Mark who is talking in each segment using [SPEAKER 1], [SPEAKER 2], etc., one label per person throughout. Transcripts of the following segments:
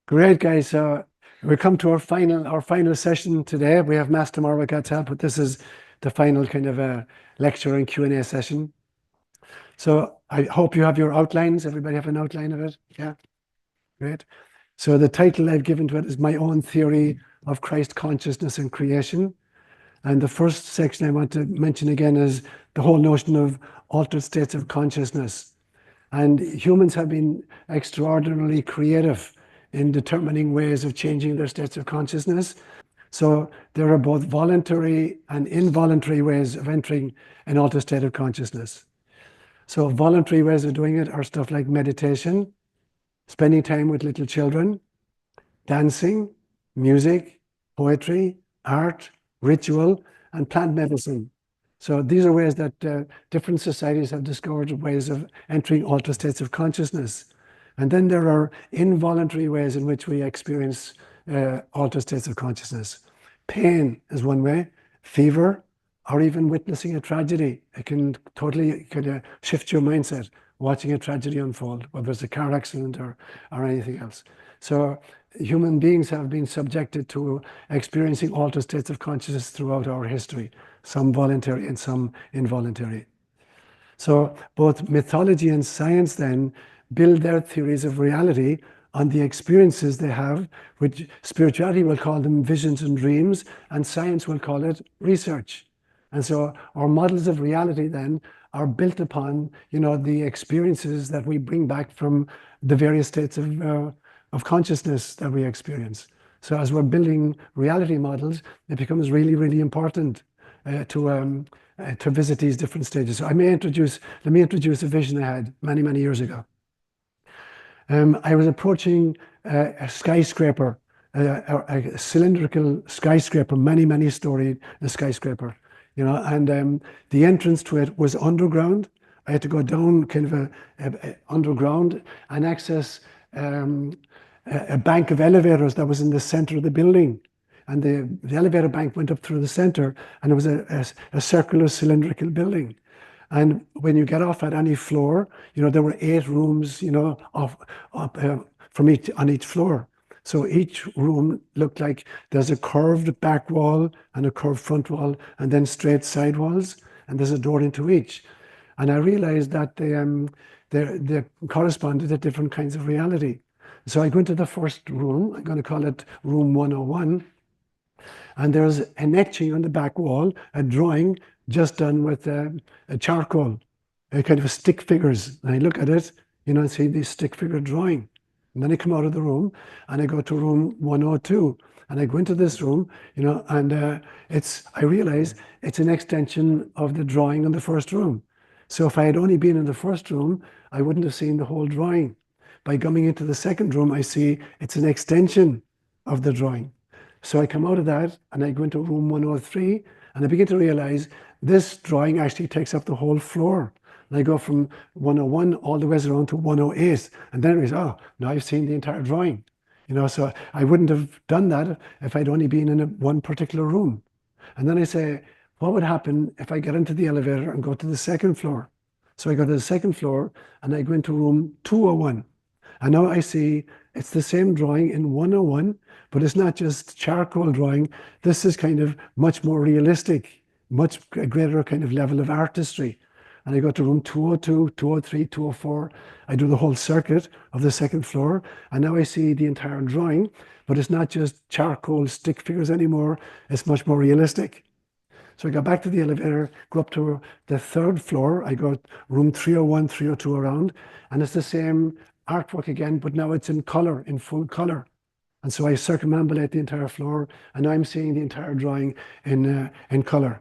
[SPEAKER 1] Great, guys. So we come to our final session today. We have Master tomorrow with God's help, but this is the final kind of a lecture and Q&A session. So I hope you have your outlines. Everybody have an outline of it? Yeah, great. So the title I've given to it is My Own Theory of Christ Consciousness and Creation. And the first section I want to mention again is the whole notion of altered states of consciousness. And humans have been extraordinarily creative in determining ways of changing their states of consciousness. So there are both voluntary and involuntary ways of entering an altered state of consciousness. So voluntary ways of doing it are stuff like meditation, spending time with little children, dancing, music, poetry, art, ritual, and plant medicine. So these are ways that different societies have discovered ways of entering altered states of consciousness. And then there are involuntary ways in which we experience altered states of consciousness. Pain is one way, fever, or even witnessing a tragedy. It can totally kind of shift your mindset, watching a tragedy unfold, whether it's a car accident or anything else. So human beings have been subjected to experiencing altered states of consciousness throughout our history, some voluntary and some involuntary. So both mythology and science then build their theories of reality on the experiences they have, which spirituality will call them visions and dreams, and science will call it research. And so our models of reality then are built upon, the experiences that we bring back from the various states of consciousness that we experience. So as we're building reality models, it becomes really, really important to visit these different stages. So let me introduce a vision I had many, many years ago. I was approaching a skyscraper, a cylindrical skyscraper, many storied skyscraper, and the entrance to it was underground. I had to go down kind of a underground and access a bank of elevators that was in the center of the building. And the elevator bank went up through the center, and it was a circular cylindrical building. And when you get off at any floor, there were 8 rooms, on each floor. So each room looked like there's a curved back wall and a curved front wall, and then straight side walls, and there's a door into each. And I realized that they corresponded to different kinds of reality. So I go into the first room. I'm going to call it room 101. And there's an etching on the back wall, a drawing just done with a charcoal, a kind of stick figures. And I look at it, and see this stick figure drawing. And then I come out of the room and I go to room 102. And I go into this room, and I realize it's an extension of the drawing in the first room. So if I had only been in the first room, I wouldn't have seen the whole drawing. By coming into the second room, I see it's an extension of the drawing. So I come out of that and I go into room 103, and I begin to realize this drawing actually takes up the whole floor. And I go from 101 all the way around to 108. And then I realize, oh, now I've seen the entire drawing. So I wouldn't have done that if I'd only been in one particular room. And then I say, what would happen if I get into the elevator and go to the second floor? So I go to the second floor and I go into room 201. And now I see it's the same drawing in 101, but it's not just charcoal drawing. This is kind of much more realistic, much greater kind of level of artistry. And I go to room 202, 203, 204. I do the whole circuit of the second floor. And now I see the entire drawing, but it's not just charcoal stick figures anymore. It's much more realistic. So I go back to the elevator, go up to the third floor. I go room 301, 302 around, and it's the same artwork again, but now it's in color, in full color. And so I circumambulate the entire floor, and now I'm seeing the entire drawing in color.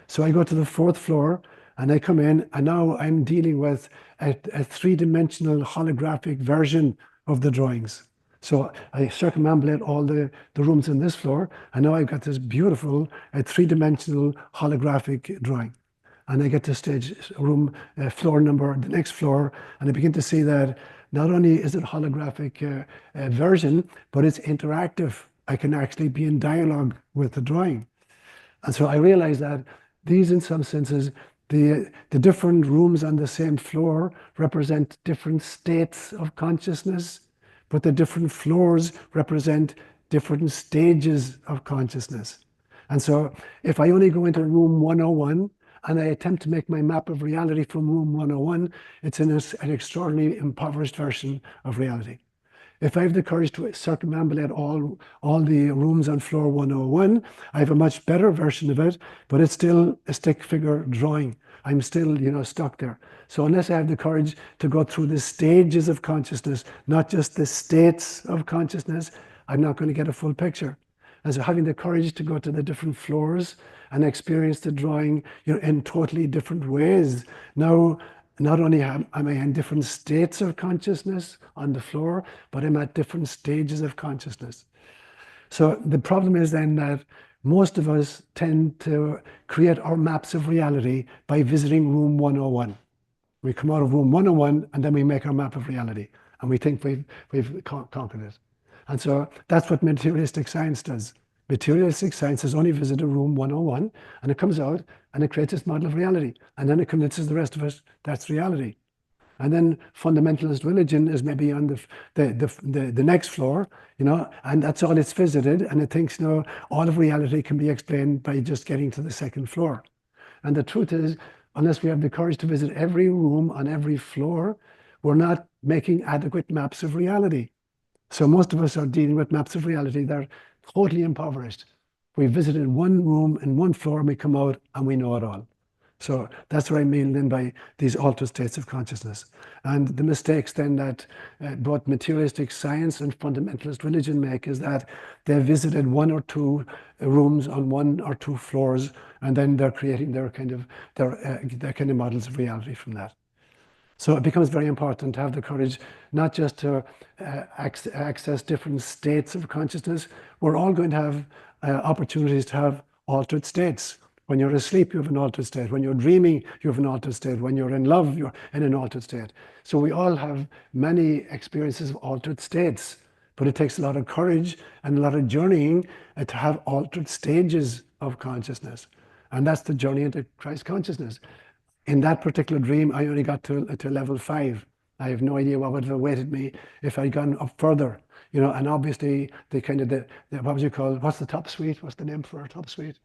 [SPEAKER 1] So I go to the fourth floor, and I come in, and now I'm dealing with a 3-dimensional holographic version of the drawings. So I circumambulate all the rooms in this floor, and now I've got this beautiful 3-dimensional holographic drawing. And I get to stage room floor number, the next floor, and I begin to see that not only is it holographic version, but it's interactive. I can actually be in dialogue with the drawing. And so I realize that these, in some senses, the different rooms on the same floor represent different states of consciousness, but the different floors represent different stages of consciousness. And so if I only go into room 101 and I attempt to make my map of reality from room 101, it's an extraordinarily impoverished version of reality. If I have the courage to circumambulate all the rooms on floor 101, I have a much better version of it, but it's still a stick figure drawing. I'm still, stuck there. So unless I have the courage to go through the stages of consciousness, not just the states of consciousness, I'm not going to get a full picture. And so having the courage to go to the different floors and experience the drawing, in totally different ways. Now, not only am I in different states of consciousness on the floor, but I'm at different stages of consciousness. So the problem is then that most of us tend to create our maps of reality by visiting room 101. We come out of room 101 and then we make our map of reality. And we think we've conquered it. And so that's what materialistic science does. Materialistic science has only visited room 101, and it comes out and it creates this model of reality. And then it convinces the rest of us that's reality. And then fundamentalist religion is maybe on the next floor, and that's all it's visited. And it thinks, all of reality can be explained by just getting to the second floor. And the truth is, unless we have the courage to visit every room on every floor, we're not making adequate maps of reality. So most of us are dealing with maps of reality that are totally impoverished. We visited one room and one floor and we come out and we know it all. So that's what I mean then by these altered states of consciousness. And the mistakes then that both materialistic science and fundamentalist religion make is that they visited one or two rooms on one or two floors, and then they're creating their kind of models of reality from that. So it becomes very important to have the courage not just to access different states of consciousness. We're all going to have opportunities to have altered states. When you're asleep, you have an altered state. When you're dreaming, you have an altered state. When you're in love, you're in an altered state. So we all have many experiences of altered states. But it takes a lot of courage and a lot of journeying to have altered stages of consciousness. And that's the journey into Christ consciousness. In that particular dream, I only got to level 5. I have no idea what would have awaited me if I'd gone up further. And obviously what would you call, what's the top suite? What's the name for a top suite?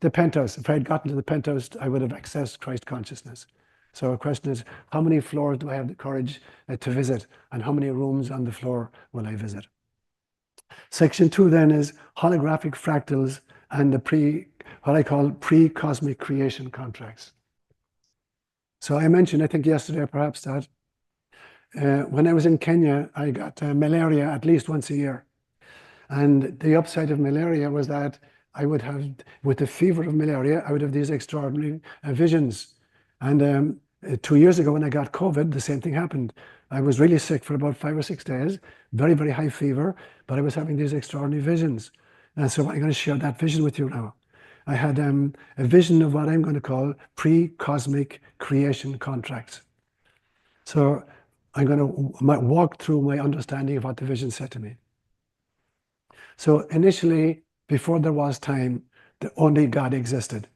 [SPEAKER 1] The penthouse. If I had gotten to the penthouse, I would have accessed Christ consciousness. So the question is, how many floors do I have the courage to visit? And how many rooms on the floor will I visit? Section 2 then is holographic fractals and what I call pre-cosmic creation contracts. So I mentioned, I think yesterday perhaps, that when I was in Kenya, I got malaria at least once a year. And the upside of malaria was that I would have, with the fever of malaria, I would have these extraordinary visions. And 2 years ago when I got COVID, the same thing happened. I was really sick for about 5 or 6 days, very, very high fever, but I was having these extraordinary visions. And so I'm going to share that vision with you now. I had a vision of what I'm going to call pre-cosmic creation contracts. So I'm going to walk through my understanding of what the vision said to me. So initially, before there was time, only God existed.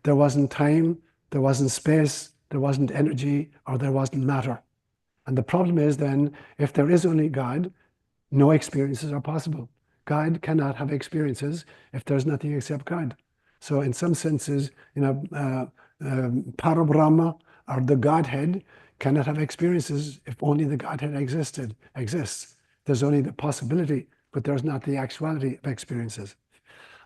[SPEAKER 1] There wasn't time, there wasn't space, there wasn't energy, or there wasn't matter. And the problem is then, if there is only God, no experiences are possible. God cannot have experiences if there's nothing except God. So in some senses, Parabrahma, or the Godhead, cannot have experiences if only the Godhead exists. There's only the possibility, but there's not the actuality of experiences.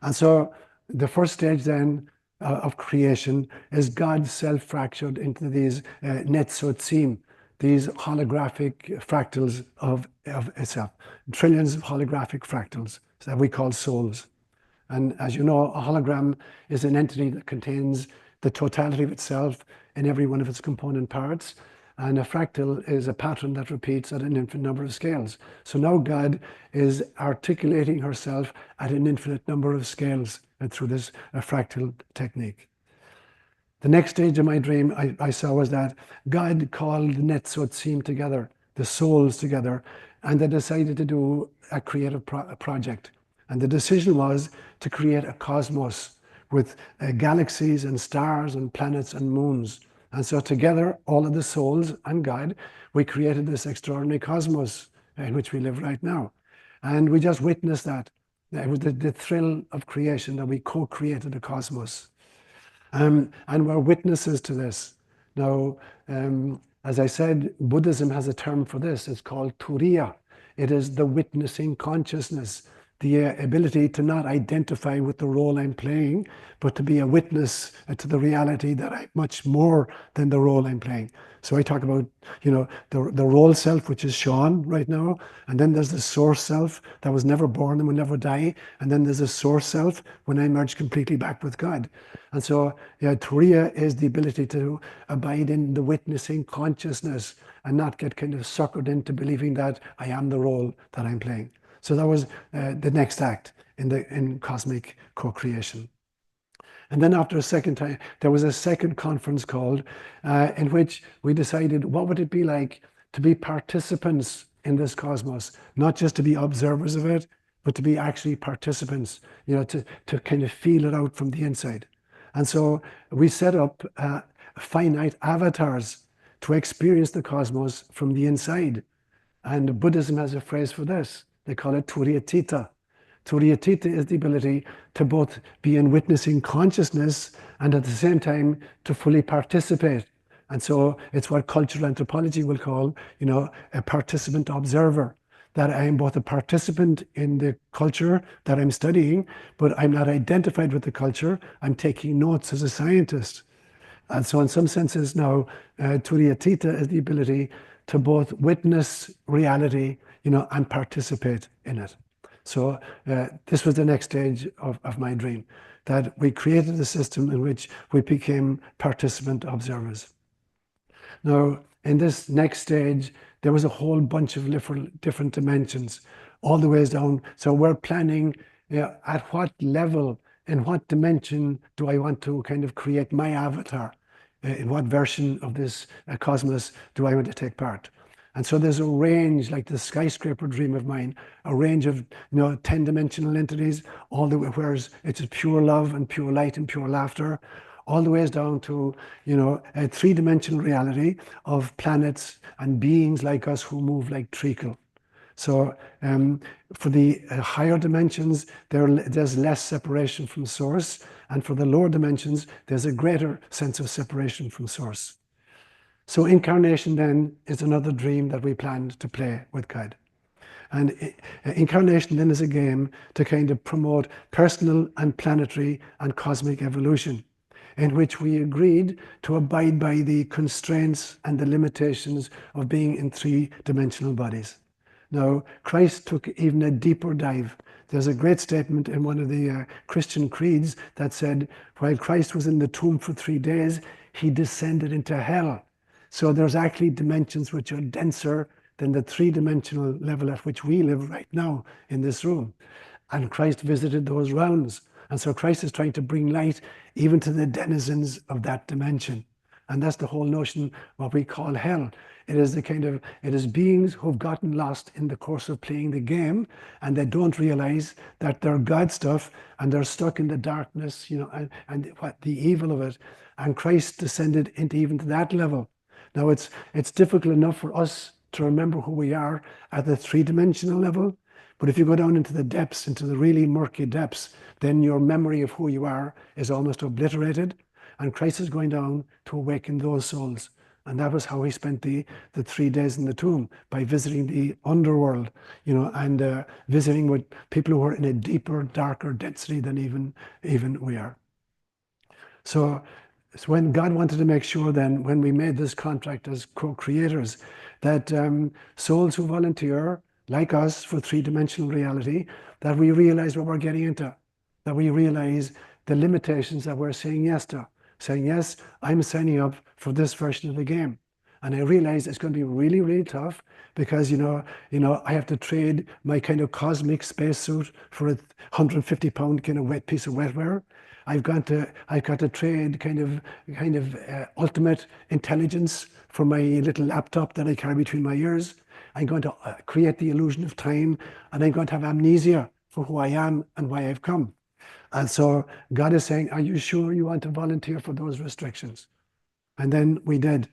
[SPEAKER 1] And so the first stage then of creation is God self-fractured into these netzotzim, these holographic fractals of itself, trillions of holographic fractals that we call souls. And as you know, a hologram is an entity that contains the totality of itself in every one of its component parts. And a fractal is a pattern that repeats at an infinite number of scales. So now God is articulating herself at an infinite number of scales through this fractal technique. The next stage of my dream I saw was that God called the netzotzim together, the souls together, and they decided to do a creative project. And the decision was to create a cosmos with galaxies and stars and planets and moons. And so together, all of the souls and God, we created this extraordinary cosmos in which we live right now. And we just witnessed that. It was the thrill of creation, that we co-created the cosmos. And we're witnesses to this. Now, as I said, Buddhism has a term for this. It's called turiya. It is the witnessing consciousness, the ability to not identify with the role I'm playing, but to be a witness to the reality that I'm much more than the role I'm playing. So I talk about, the role self, which is Seán right now, and then there's the source self that was never born and will never die, and then there's a source self when I merge completely back with God. And so, turiya is the ability to abide in the witnessing consciousness and not get kind of suckered into believing that I am the role that I'm playing. So that was the next act in cosmic co-creation. And then after a second time, there was a second conference called in which we decided what would it be like to be participants in this cosmos, not just to be observers of it, but to be actually participants, to kind of feel it out from the inside. And so we set up finite avatars to experience the cosmos from the inside. And Buddhism has a phrase for this. They call it turiyatita. Turiyatita is the ability to both be in witnessing consciousness and at the same time to fully participate. And so it's what cultural anthropology will call, a participant observer. That I am both a participant in the culture that I'm studying, but I'm not identified with the culture. I'm taking notes as a scientist. And so in some senses now, turiyatita is the ability to both witness reality, and participate in it. So this was the next stage of my dream, that we created a system in which we became participant observers. Now, in this next stage, there was a whole bunch of different dimensions, all the ways down. So we're planning at what level, in what dimension do I want to kind of create my avatar? In what version of this cosmos do I want to take part? And so there's a range, like the skyscraper dream of mine, a range of 10-dimensional entities, all the way where it's pure love and pure light and pure laughter, all the ways down to a 3-dimensional reality of planets and beings like us who move like treacle. So for the higher dimensions, there's less separation from source, and for the lower dimensions, there's a greater sense of separation from source. So incarnation then is another dream that we planned to play with God. And incarnation then is a game to kind of promote personal and planetary and cosmic evolution, in which we agreed to abide by the constraints and the limitations of being in 3-dimensional bodies. Now, Christ took even a deeper dive. There's a great statement in one of the Christian creeds that said, while Christ was in the tomb for 3 days, he descended into hell. So there's actually dimensions which are denser than the 3-dimensional level at which we live right now in this room. And Christ visited those realms. And so Christ is trying to bring light even to the denizens of that dimension. And that's the whole notion, what we call hell. It is beings who've gotten lost in the course of playing the game, and they don't realize that they're God stuff, and they're stuck in the darkness, and what the evil of it. And Christ descended into even to that level. Now it's difficult enough for us to remember who we are at the 3-dimensional level, but if you go down into the depths, into the really murky depths, then your memory of who you are is almost obliterated. And Christ is going down to awaken those souls. And that was how he spent the 3 days in the tomb, by visiting the underworld, and visiting with people who are in a deeper, darker density than even we are. So when God wanted to make sure then, when we made this contract as co-creators, that souls who volunteer, like us, for 3-dimensional reality, that we realize what we're getting into, that we realize the limitations that we're saying yes to. Saying, yes, I'm signing up for this version of the game. And I realize it's going to be really, really tough because, I have to trade my kind of cosmic spacesuit for a 150-pound kind of wet piece of wetware. I've got to trade kind of ultimate intelligence for my little laptop that I carry between my ears. I'm going to create the illusion of time, and I'm going to have amnesia for who I am and why I've come. And so God is saying, are you sure you want to volunteer for those restrictions? And then we did.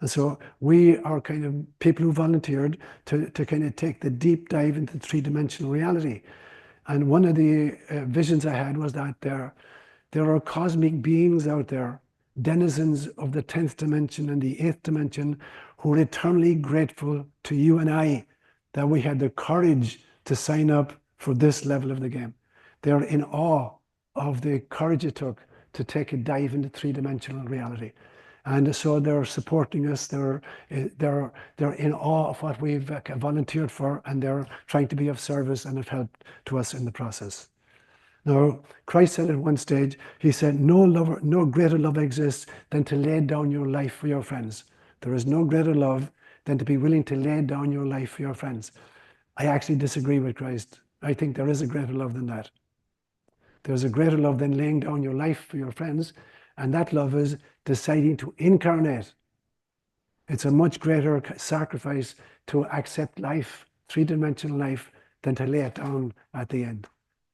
[SPEAKER 1] And so we are kind of people who volunteered to kind of take the deep dive into three-dimensional reality. And one of the visions I had was that there are cosmic beings out there, denizens of the 10th dimension and the 8th dimension, who are eternally grateful to you and I that we had the courage to sign up for this level of the game. They're in awe of the courage it took to take a dive into three-dimensional reality. And so they're supporting us, they're in awe of what we've volunteered for, and they're trying to be of service and have helped to us in the process. Now, Christ said at one stage, he said, no greater love exists than to lay down your life for your friends. There is no greater love than to be willing to lay down your life for your friends. I actually disagree with Christ. I think there is a greater love than that. There's a greater love than laying down your life for your friends, and that love is deciding to incarnate. It's a much greater sacrifice to accept life, three-dimensional life, than to lay it down at the end.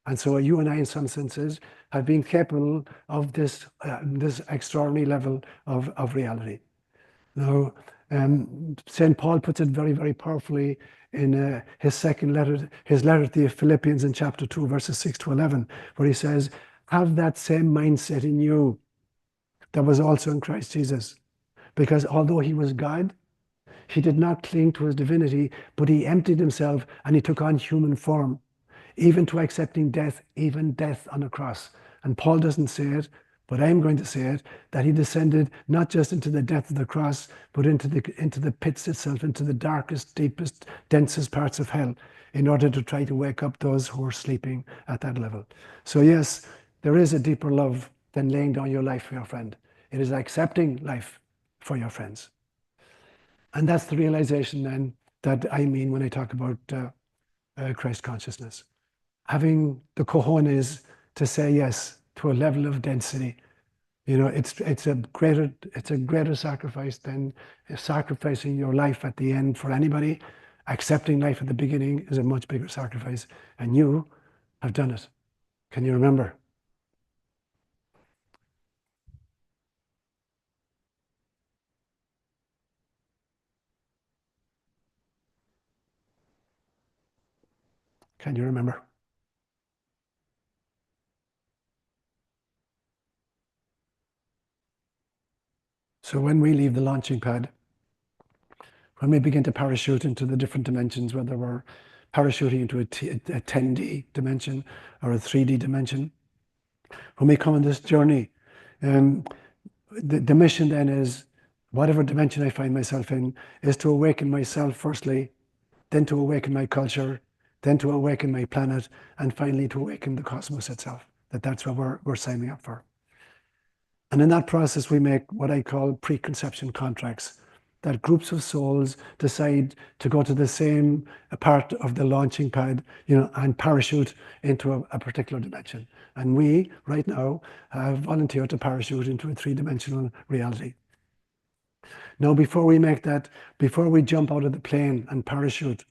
[SPEAKER 1] And so you and I, in some senses, have been capable of this extraordinary level of reality. Now, St. Paul puts it very, very powerfully in his letter to the Philippians in chapter 2, verses 6 to 11, where he says, have that same mindset in you that was also in Christ Jesus. Because although he was God, he did not cling to his divinity, but he emptied himself and he took on human form, even to accepting death, even death on a cross. And Paul doesn't say it, but I'm going to say it, that he descended not just into the death of the cross, but into the pits itself, into the darkest, deepest, densest parts of hell, in order to try to wake up those who are sleeping at that level. So yes, there is a deeper love than laying down your life for your friend. It is accepting life for your friends. And that's the realization then that I mean when I talk about Christ consciousness. Having the cojones to say yes to a level of density. You know, it's a greater sacrifice than sacrificing your life at the end for anybody. Accepting life at the beginning is a much bigger sacrifice, and you have done it. Can you remember? Can you remember? So when we leave the launching pad, when we begin to parachute into the different dimensions, whether we're parachuting into a 10D dimension or a 3D dimension, when we come on this journey, the mission then is, whatever dimension I find myself in, is to awaken myself firstly, then to awaken my culture, then to awaken my planet, and finally to awaken the cosmos itself. That's what we're signing up for. And in that process, we make what I call preconception contracts, that groups of souls decide to go to the same part of the launching pad, and parachute into a particular dimension. And we, right now, have volunteered to parachute into a three-dimensional reality. Now, before we jump out of the plane and parachute,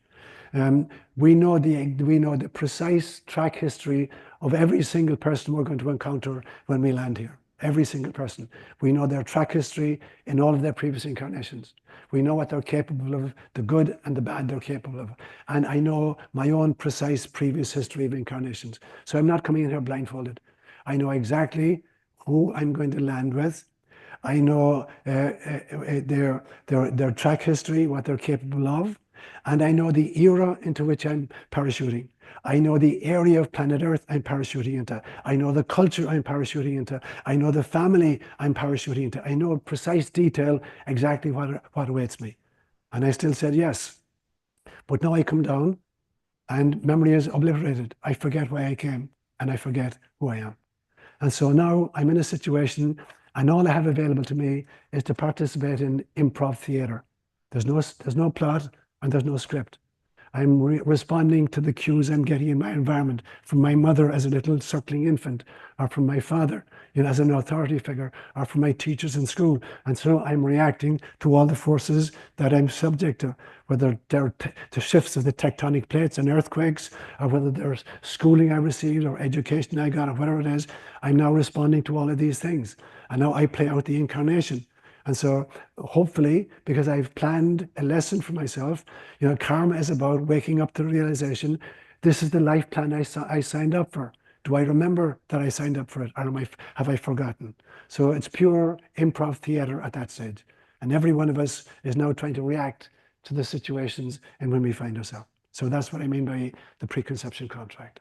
[SPEAKER 1] we know the precise track history of every single person we're going to encounter when we land here. Every single person. We know their track history in all of their previous incarnations. We know what they're capable of, the good and the bad they're capable of. And I know my own precise previous history of incarnations. So I'm not coming in here blindfolded. I know exactly who I'm going to land with. I know their track history, what they're capable of. And I know the era into which I'm parachuting. I know the area of planet Earth I'm parachuting into. I know the culture I'm parachuting into. I know the family I'm parachuting into. I know in precise detail exactly what awaits me. And I still said yes. But now I come down and memory is obliterated. I forget why I came and I forget who I am. And so now I'm in a situation and all I have available to me is to participate in improv theater. There's no plot and there's no script. I'm responding to the cues I'm getting in my environment from my mother as a little suckling infant, or from my father, as an authority figure, or from my teachers in school. And so I'm reacting to all the forces that I'm subject to, whether they're to shifts of the tectonic plates and earthquakes, or whether there's schooling I received or education I got, or whatever it is. I'm now responding to all of these things. And now I play out the incarnation. And so hopefully, because I've planned a lesson for myself, karma is about waking up to the realization, this is the life plan I signed up for. Do I remember that I signed up for it, or have I forgotten? So it's pure improv theater at that stage. And every one of us is now trying to react to the situations in when we find ourselves. So that's what I mean by the preconception contract.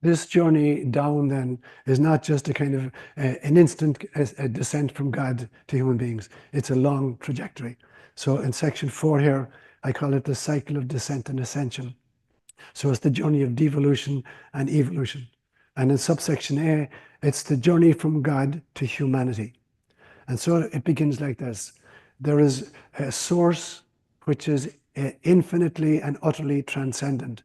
[SPEAKER 1] This journey down then is not just a kind of an instant descent from God to human beings. It's a long trajectory. So in section 4 here, I call it the cycle of descent and ascension. So it's the journey of devolution and evolution. And in subsection A, it's the journey from God to humanity. And so it begins like this. There is a source which is infinitely and utterly transcendent.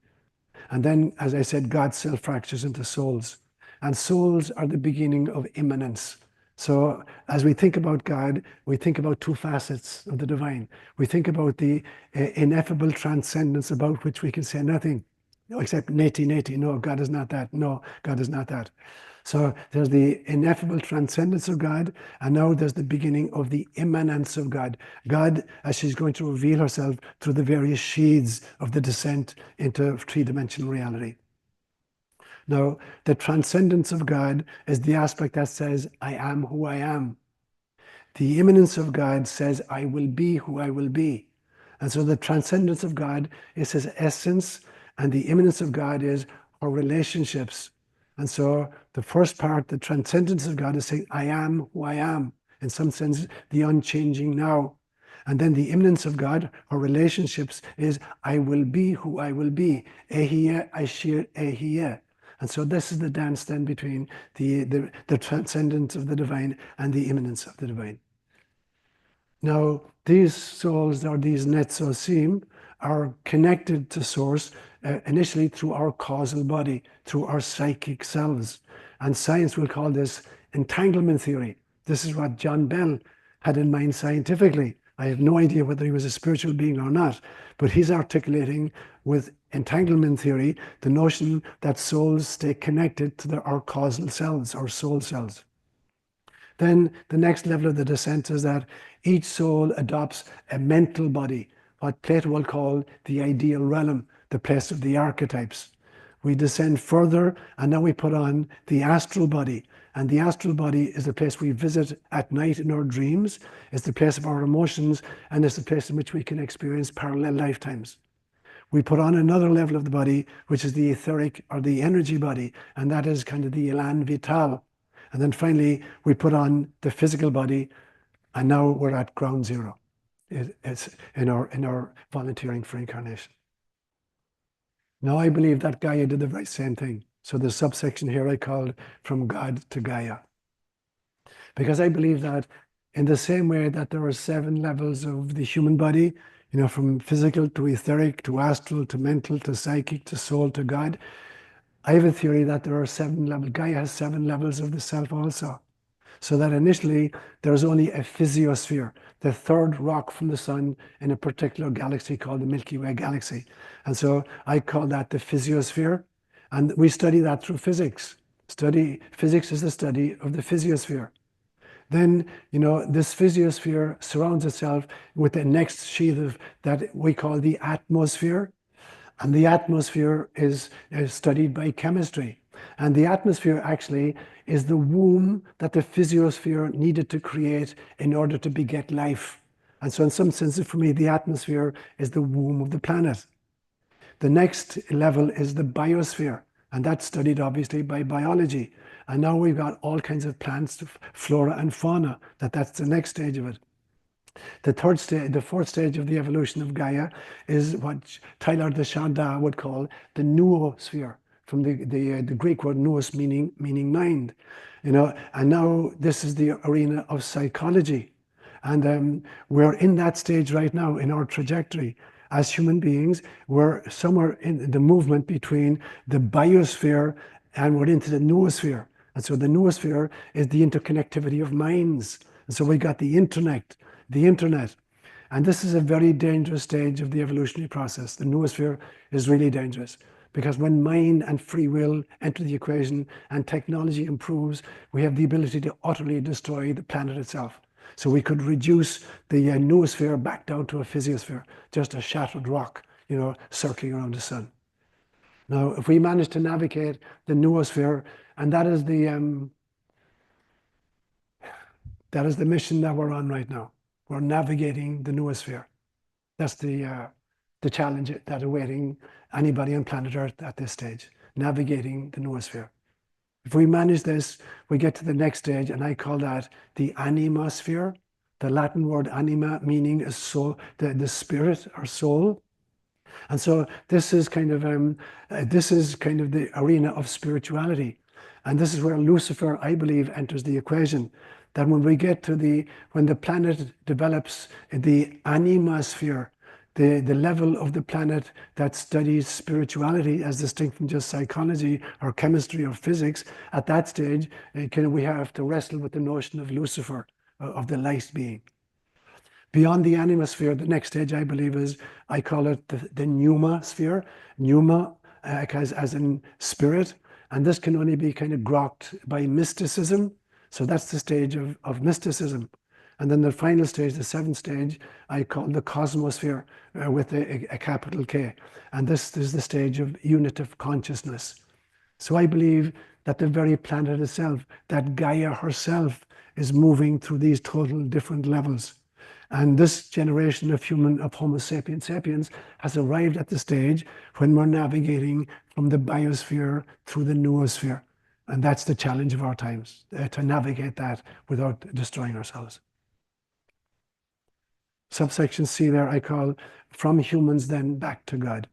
[SPEAKER 1] And then, as I said, God self-fractures into souls. And souls are the beginning of immanence. So as we think about God, we think about two facets of the divine. We think about the ineffable transcendence about which we can say nothing, except neti, neti. No, God is not that. No, God is not that. So there's the ineffable transcendence of God, and now there's the beginning of the immanence of God. God, as she's going to reveal herself through the various sheaths of the descent into three-dimensional reality. Now, the transcendence of God is the aspect that says, I am who I am. The immanence of God says, I will be who I will be. And so the transcendence of God is his essence, and the immanence of God is our relationships. And so the first part, the transcendence of God, is saying, I am who I am. In some sense, the unchanging now. And then the immanence of God, our relationships, is I will be who I will be. Ehiyeh, Ashir, Ehiyeh. And so this is the dance then between the transcendence of the divine and the immanence of the divine. Now, these souls, or these netzosim, are connected to Source initially through our causal body, through our psychic selves. And science will call this entanglement theory. This is what John Bell had in mind scientifically. I have no idea whether he was a spiritual being or not, but he's articulating with entanglement theory the notion that souls stay connected to our causal selves, our soul selves. Then the next level of the descent is that each soul adopts a mental body, what Plato will call the ideal realm, the place of the archetypes. We descend further, and now we put on the astral body. And the astral body is the place we visit at night in our dreams. It's the place of our emotions, and it's the place in which we can experience parallel lifetimes. We put on another level of the body, which is the etheric or the energy body, and that is kind of the elan vital. And then finally, we put on the physical body, and now we're at ground zero. It's in our volunteering for incarnation. Now I believe that Gaia did the very same thing. So the subsection here I called From God to Gaia. Because I believe that in the same way that there are 7 levels of the human body, from physical to etheric to astral to mental to psychic to soul to God, I have a theory that there are 7 levels. Gaia has 7 levels of the self also. So that initially there's only a physiosphere, the 3rd rock from the sun in a particular galaxy called the Milky Way galaxy. And so I call that the physiosphere. And we study that through physics. Physics is the study of the physiosphere. Then, this physiosphere surrounds itself with the next sheath that we call the atmosphere. And the atmosphere is studied by chemistry. And the atmosphere actually is the womb that the physiosphere needed to create in order to beget life. And so in some sense, for me, the atmosphere is the womb of the planet. The next level is the biosphere, and that's studied obviously by biology. And now we've got all kinds of plants, flora and fauna, that's the next stage of it. The 4th stage of the evolution of Gaia is what Tyler de Chardin would call the noosphere, from the Greek word nous meaning mind, and now this is the arena of psychology. And we're in that stage right now in our trajectory. As human beings, we're somewhere in the movement between the biosphere and we're into the noosphere. And so the noosphere is the interconnectivity of minds. And so we got the internet. And this is a very dangerous stage of the evolutionary process. The noosphere is really dangerous. Because when mind and free will enter the equation and technology improves, we have the ability to utterly destroy the planet itself. So we could reduce the noosphere back down to a physiosphere, just a shattered rock, circling around the sun. Now, if we manage to navigate the noosphere, and that is the mission that we're on right now. We're navigating the noosphere. That's the challenge that awaiting anybody on planet Earth at this stage, navigating the noosphere. If we manage this, we get to the next stage, and I call that the animasphere. The Latin word anima meaning is soul, the spirit or soul. And so this is kind of the arena of spirituality. And this is where Lucifer, I believe, enters the equation. That when we get to when the planet develops the animasphere, the level of the planet that studies spirituality as distinct from just psychology or chemistry or physics, at that stage, we have to wrestle with the notion of Lucifer, of the light being. Beyond the animasphere, the next stage, I believe, is, I call it the pneumasphere. Pneuma, as in spirit. And this can only be kind of grokked by mysticism. So that's the stage of mysticism. And then the final stage, the seventh stage, I call the cosmosphere with a capital K. And this is the stage of unitive consciousness. So I believe that the very planet itself, that Gaia herself, is moving through these total different levels. And this generation of Homo sapiens sapiens has arrived at the stage when we're navigating from the biosphere through the noosphere. And that's the challenge of our times, to navigate that without destroying ourselves. Subsection C there I call from humans then back to God.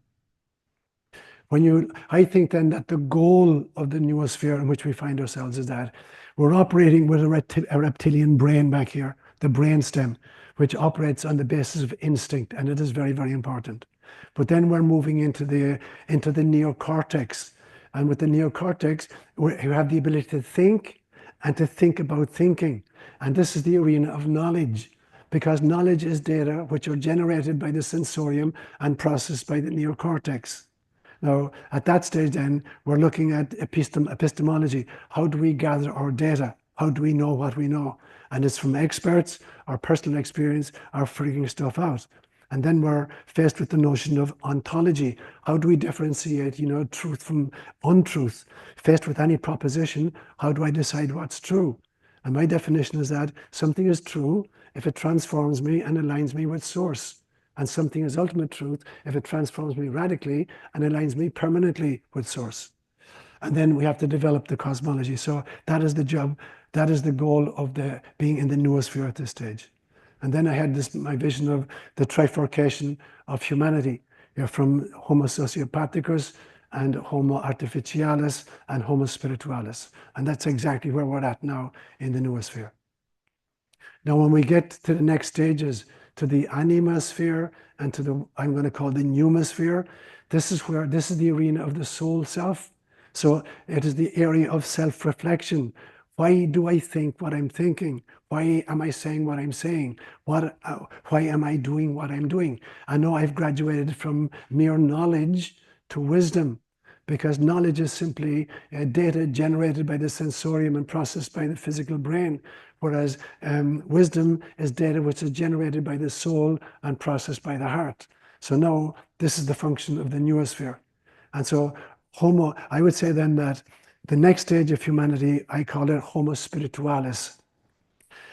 [SPEAKER 1] I think then that the goal of the noosphere in which we find ourselves is that we're operating with a reptilian brain back here, the brainstem, which operates on the basis of instinct, and it is very, very important. But then we're moving into the neocortex, and with the neocortex, we have the ability to think and to think about thinking, and this is the arena of knowledge. Because knowledge is data which are generated by the sensorium and processed by the neocortex. Now, at that stage then, we're looking at epistemology. How do we gather our data? How do we know what we know? And it's from experts, our personal experience, our figuring stuff out. And then we're faced with the notion of ontology. How do we differentiate, truth from untruth? Faced with any proposition, how do I decide what's true? And my definition is that something is true if it transforms me and aligns me with source. And something is ultimate truth if it transforms me radically and aligns me permanently with source. And then we have to develop the cosmology. So that is the job, that is the goal of being in the noosphere at this stage. And then I had my vision of the trifurcation of humanity, from Homo sociopathicus and Homo artificialis and Homo spiritualis. And that's exactly where we're at now in the noosphere. Now, when we get to the next stages, to the animasphere and to I'm going to call the pneumosphere, this is the arena of the soul self. So it is the area of self-reflection. Why do I think what I'm thinking? Why am I saying what I'm saying? Why am I doing what I'm doing? I know I've graduated from mere knowledge to wisdom, because knowledge is simply data generated by the sensorium and processed by the physical brain, whereas wisdom is data which is generated by the soul and processed by the heart. So now this is the function of the noosphere. And so I would say then that the next stage of humanity, I call it Homo spiritualis.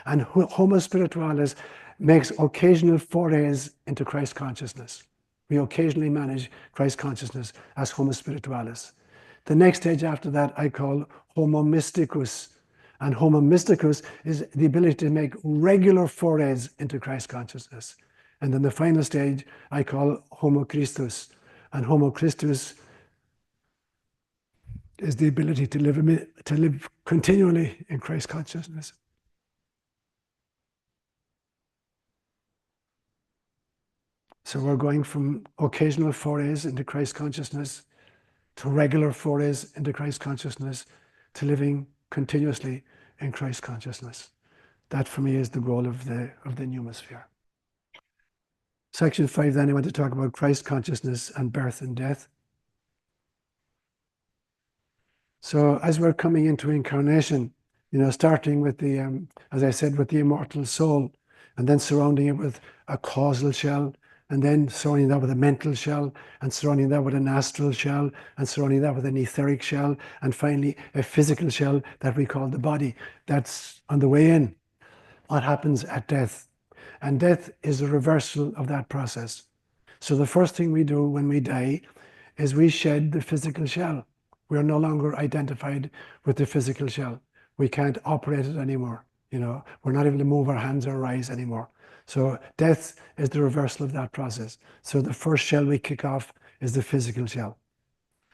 [SPEAKER 1] And Homo spiritualis makes occasional forays into Christ consciousness. We occasionally manage Christ consciousness as Homo spiritualis. The next stage after that I call Homo mysticus. And Homo mysticus is the ability to make regular forays into Christ consciousness. And then the final stage I call Homo Christus. And Homo Christus is the ability to live continually in Christ consciousness. So we're going from occasional forays into Christ consciousness to regular forays into Christ consciousness to living continuously in Christ consciousness. That for me is the goal of the pneumosphere. Section 5 then I want to talk about Christ consciousness and birth and death. So as we're coming into incarnation, starting with the, as I said, with the immortal soul, and then surrounding it with a causal shell, and then surrounding that with a mental shell, and surrounding that with an astral shell, and surrounding that with an etheric shell, and finally a physical shell that we call the body. That's on the way in. What happens at death? And death is a reversal of that process. So the first thing we do when we die is we shed the physical shell. We are no longer identified with the physical shell. We can't operate it anymore. We're not able to move our hands or eyes anymore. So death is the reversal of that process. So the first shell we kick off is the physical shell.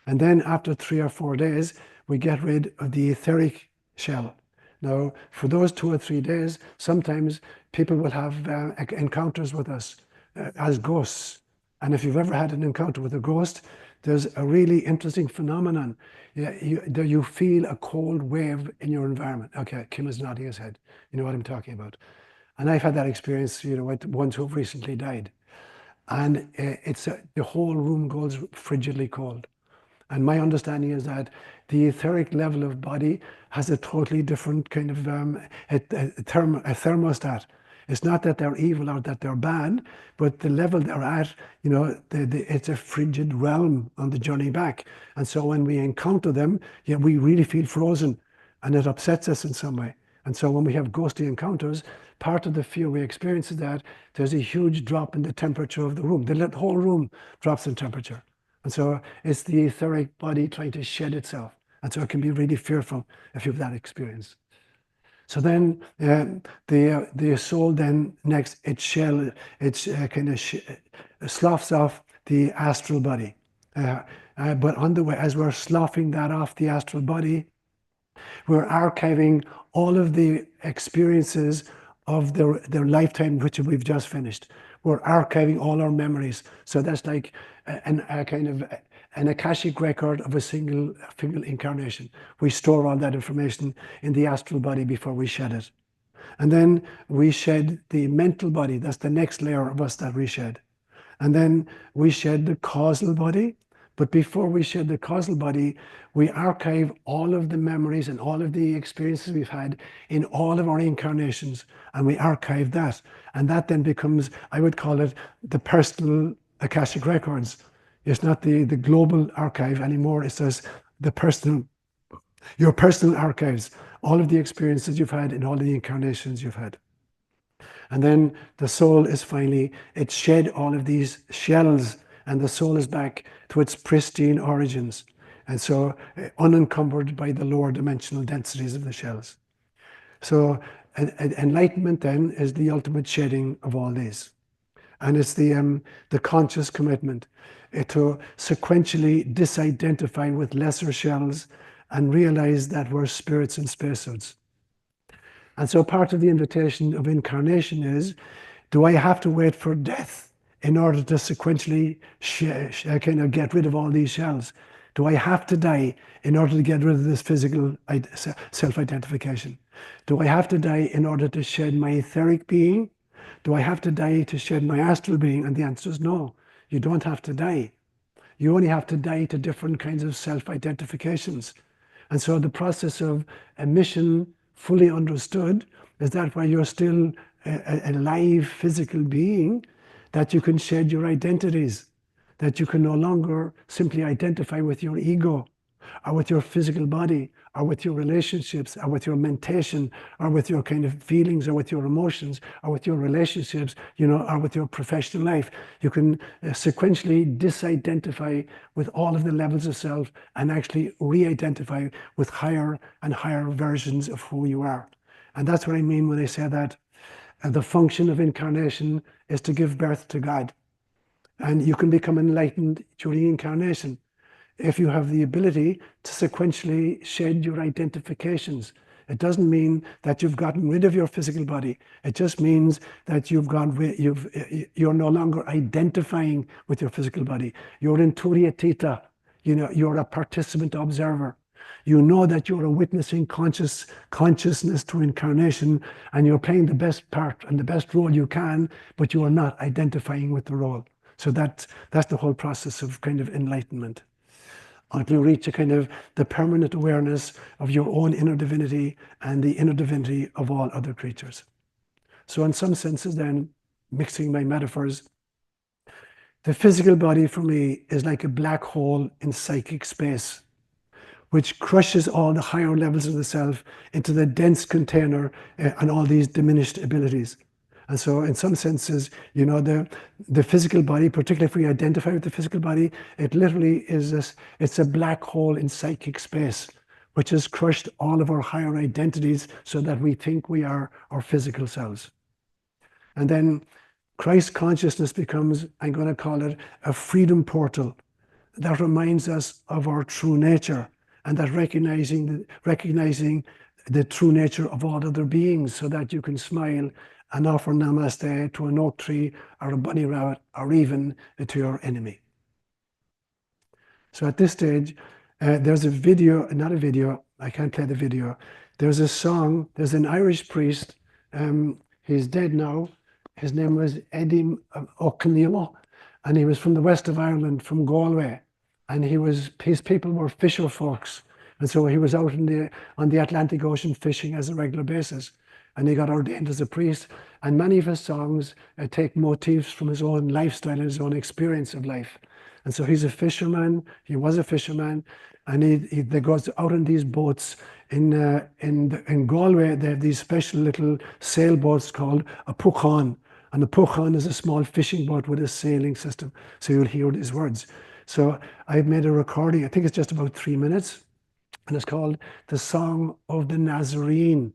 [SPEAKER 1] And then after 3 or 4 days, we get rid of the etheric shell. Now, for those 2 or 3 days, sometimes people will have encounters with us as ghosts. And if you've ever had an encounter with a ghost, there's a really interesting phenomenon. You feel a cold wave in your environment. Okay, Kim is nodding his head. You know what I'm talking about. And I've had that experience, with ones who have recently died. And the whole room goes frigidly cold. And my understanding is that the etheric level of body has a totally different kind of a thermostat. It's not that they're evil or that they're bad, but the level they're at, it's a frigid realm on the journey back. And so when we encounter them, we really feel frozen, and it upsets us in some way. And so when we have ghostly encounters, part of the fear we experience is that there's a huge drop in the temperature of the room. The whole room drops in temperature. And so it's the etheric body trying to shed itself. And so it can be really fearful if you have that experience. So then the soul then next, it kind of sloughs off the astral body. But on the way, as we're sloughing that off the astral body, we're archiving all of the experiences of their lifetime, which we've just finished. We're archiving all our memories. So that's like a kind of an akashic record of a single incarnation. We store all that information in the astral body before we shed it. And then we shed the mental body. That's the next layer of us that we shed. And then we shed the causal body. But before we shed the causal body, we archive all of the memories and all of the experiences we've had in all of our incarnations. And we archive that. And that then becomes, I would call it, the personal akashic records. It's not the global archive anymore. It's just your personal archives, all of the experiences you've had in all the incarnations you've had. And then the soul is finally, it shed all of these shells, and the soul is back to its pristine origins. And so unencumbered by the lower dimensional densities of the shells. So enlightenment then is the ultimate shedding of all these. And it's the conscious commitment to sequentially disidentify with lesser shells and realize that we're spirits in spacesuits. And so part of the invitation of incarnation is, do I have to wait for death in order to sequentially kind of get rid of all these shells? Do I have to die in order to get rid of this physical self-identification? Do I have to die in order to shed my etheric being? Do I have to die to shed my astral being? And the answer is no, you don't have to die. You only have to die to different kinds of self-identifications. And so the process of emission, fully understood, is that while you're still a live physical being, that you can shed your identities, that you can no longer simply identify with your ego, or with your physical body, or with your relationships, or with your mentation, or with your kind of feelings, or with your emotions, or with your relationships, or with your professional life. You can sequentially disidentify with all of the levels of self and actually re-identify with higher and higher versions of who you are. And that's what I mean when I say that the function of incarnation is to give birth to God. And you can become enlightened during incarnation if you have the ability to sequentially shed your identifications. It doesn't mean that you've gotten rid of your physical body. It just means that you're no longer identifying with your physical body. You're in Turiyatita. You're a participant observer. You know that you're a witnessing consciousness to incarnation, and you're playing the best part and the best role you can, but you are not identifying with the role. So that's the whole process of kind of enlightenment. until you reach a kind of the permanent awareness of your own inner divinity and the inner divinity of all other creatures. So in some senses then, mixing my metaphors, the physical body for me is like a black hole in psychic space, which crushes all the higher levels of the self into the dense container and all these diminished abilities. And so in some senses, you know, the physical body, particularly if we identify with the physical body, it literally is this, it's a black hole in psychic space, which has crushed all of our higher identities so that we think we are our physical selves. And then Christ consciousness becomes, I'm going to call it, a freedom portal that reminds us of our true nature, and that recognizing the true nature of all other beings, so that you can smile and offer namaste to an oak tree or a bunny rabbit or even to your enemy. So at this stage, there's a video, not a video, I can't play the video. There's a song, there's an Irish priest, he's dead now. His name was Eddie O'Connell, and he was from the west of Ireland, from Galway. And his people were fisher folks. And so he was out on the Atlantic Ocean fishing as a regular basis. And he got ordained as a priest. And many of his songs take motifs from his own lifestyle and his own experience of life. And so he's a fisherman. He was a fisherman. And they goes out on these boats. In Galway, they have these special little sailboats called a puchan. And a puchan is a small fishing boat with a sailing system. So you'll hear these words. So I've made a recording, I think it's just about 3 minutes, and it's called The Song of the Nazarene.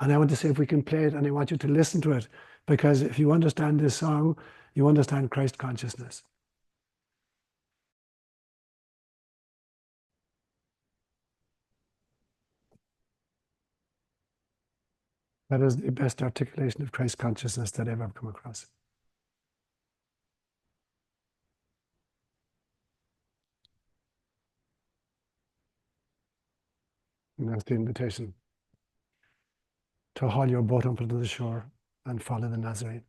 [SPEAKER 1] And I want to see if we can play it, and I want you to listen to it, because if you understand this song, you understand Christ consciousness. That is the best articulation of Christ consciousness that I've ever come across. And that's the invitation to haul your boat up to the shore and follow the Nazarene.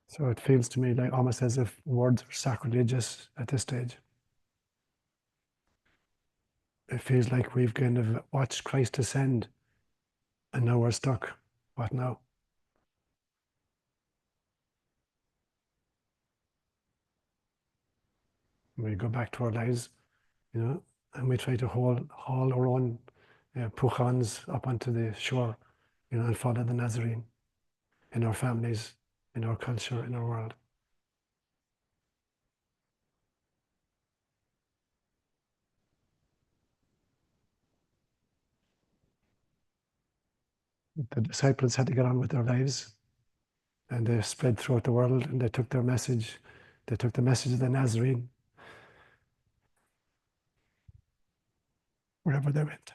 [SPEAKER 1] So it feels to me like almost as if words are sacrilegious at this stage. It feels like we've kind of watched Christ ascend and now we're stuck. What now? We go back to our lives, you know, and we try to haul our own puchans up onto the shore, you know, and follow the Nazarene in our families, in our culture, in our world. The disciples had to get on with their lives, and they spread throughout the world, and they took their message. They took the message of the Nazarene wherever they went.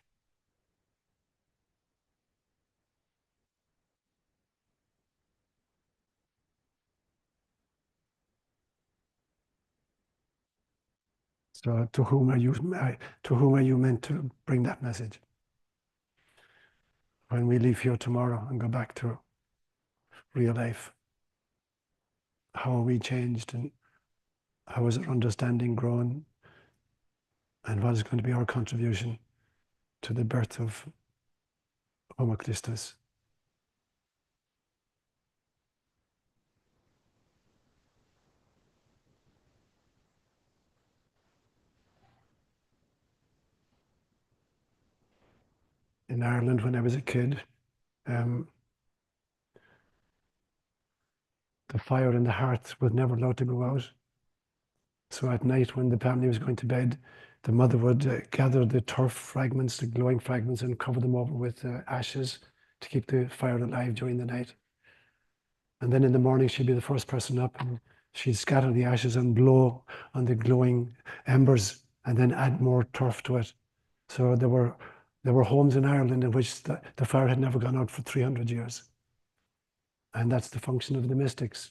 [SPEAKER 1] So to whom are you meant to bring that message? When we leave here tomorrow and go back to real life, how are we changed, and how is our understanding grown, and what is going to be our contribution to the birth of Homo Christus? In Ireland, when I was a kid, the fire in the hearth was never allowed to go out. So at night, when the family was going to bed, the mother would gather the turf fragments, the glowing fragments, and cover them over with ashes to keep the fire alive during the night. And then in the morning, she'd be the first person up, and she'd scatter the ashes and blow on the glowing embers, and then add more turf to it. So there were homes in Ireland in which the fire had never gone out for 300 years. And that's the function of the mystics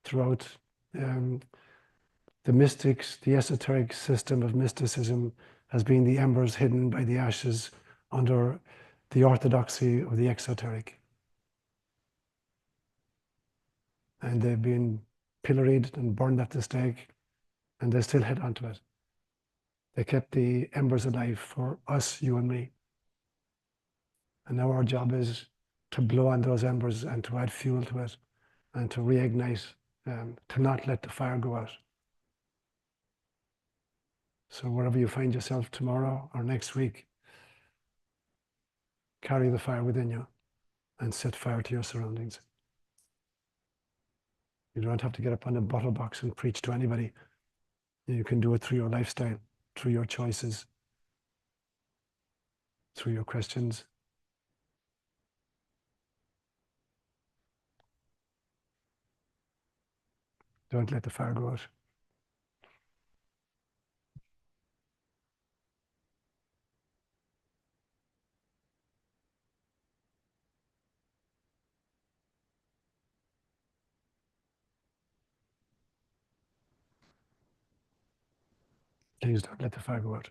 [SPEAKER 1] throughout the mystics, the esoteric system of mysticism has been the embers hidden by the ashes under the orthodoxy of the exoteric. And they've been pilloried and burned at the stake, and they still head onto it. They kept the embers alive for us, you and me. And now our job is to blow on those embers and to add fuel to it and to reignite, to not let the fire go out. So wherever you find yourself tomorrow or next week, carry the fire within you and set fire to your surroundings. You don't have to get up on a bottle box and preach to anybody. You can do it through your lifestyle, through your choices, through your questions. Don't let the fire go out. Please don't let the fire go out.